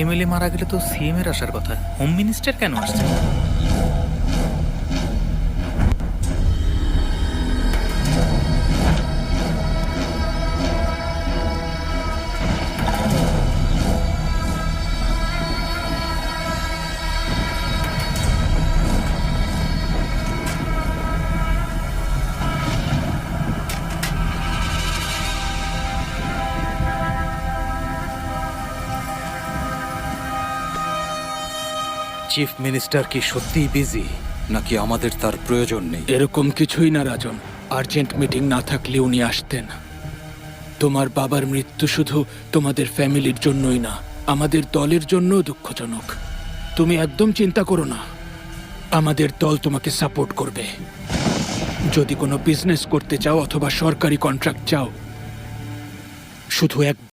MLA মারা গেলে তো সিএম এর আসার কথা, হোম মিনিস্টার কেন আসছে? চিফ মিনিস্টার কি সত্যিই বিজি, নাকি আমাদের তার প্রয়োজন নেই? এরকম কিছুই না রাজন। আর্জেন্ট মিটিং না থাকলে উনি আসতেন। তোমার বাবার মৃত্যু শুধু তোমাদের ফ্যামিলির জন্যই না, আমাদের দলের জন্যও দুঃখজনক। তুমি একদম চিন্তা করো না, আমাদের দল তোমাকে সাপোর্ট করবে। যদি কোনো বিজনেস করতে চাও অথবা সরকারি কন্ট্রাক্ট চাও, শুধু এক